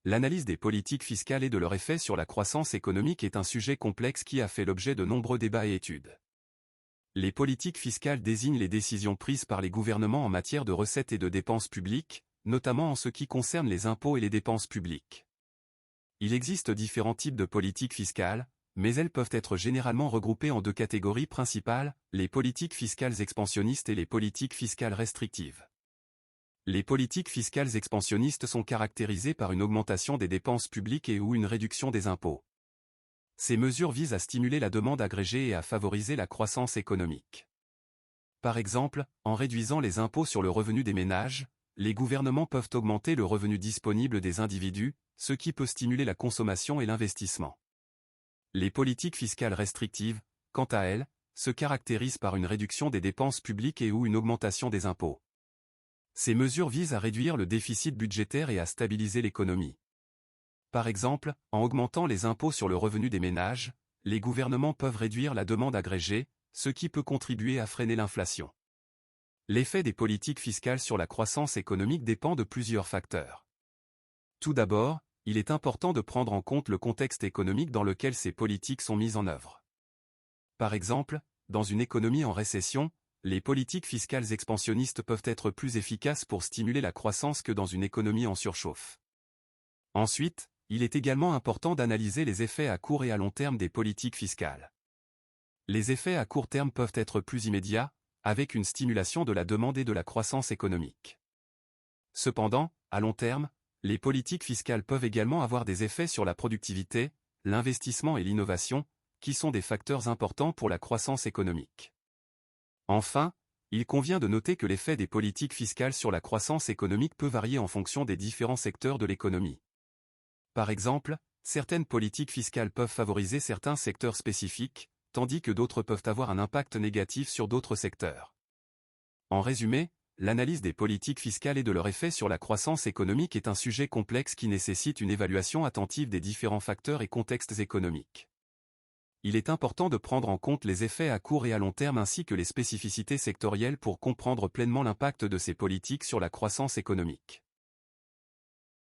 L'analyse des politiques fiscales et de leur effet sur la croissance économique est un sujet complexe qui a fait l'objet de nombreux débats et études. Les politiques fiscales désignent les décisions prises par les gouvernements en matière de recettes et de dépenses publiques, notamment en ce qui concerne les impôts et les dépenses publiques. Il existe différents types de politiques fiscales, mais elles peuvent être généralement regroupées en deux catégories principales, les politiques fiscales expansionnistes et les politiques fiscales restrictives. Les politiques fiscales expansionnistes sont caractérisées par une augmentation des dépenses publiques et ou une réduction des impôts. Ces mesures visent à stimuler la demande agrégée et à favoriser la croissance économique. Par exemple, en réduisant les impôts sur le revenu des ménages, les gouvernements peuvent augmenter le revenu disponible des individus, ce qui peut stimuler la consommation et l'investissement. Les politiques fiscales restrictives, quant à elles, se caractérisent par une réduction des dépenses publiques et ou une augmentation des impôts. Ces mesures visent à réduire le déficit budgétaire et à stabiliser l'économie. Par exemple, en augmentant les impôts sur le revenu des ménages, les gouvernements peuvent réduire la demande agrégée, ce qui peut contribuer à freiner l'inflation. L'effet des politiques fiscales sur la croissance économique dépend de plusieurs facteurs. Tout d'abord, il est important de prendre en compte le contexte économique dans lequel ces politiques sont mises en œuvre. Par exemple, dans une économie en récession, les politiques fiscales expansionnistes peuvent être plus efficaces pour stimuler la croissance que dans une économie en surchauffe. Ensuite, il est également important d'analyser les effets à court et à long terme des politiques fiscales. Les effets à court terme peuvent être plus immédiats, avec une stimulation de la demande et de la croissance économique. Cependant, à long terme, les politiques fiscales peuvent également avoir des effets sur la productivité, l'investissement et l'innovation, qui sont des facteurs importants pour la croissance économique. Enfin, il convient de noter que l'effet des politiques fiscales sur la croissance économique peut varier en fonction des différents secteurs de l'économie. Par exemple, certaines politiques fiscales peuvent favoriser certains secteurs spécifiques, tandis que d'autres peuvent avoir un impact négatif sur d'autres secteurs. En résumé, l'analyse des politiques fiscales et de leur effet sur la croissance économique est un sujet complexe qui nécessite une évaluation attentive des différents facteurs et contextes économiques. Il est important de prendre en compte les effets à court et à long terme ainsi que les spécificités sectorielles pour comprendre pleinement l'impact de ces politiques sur la croissance économique.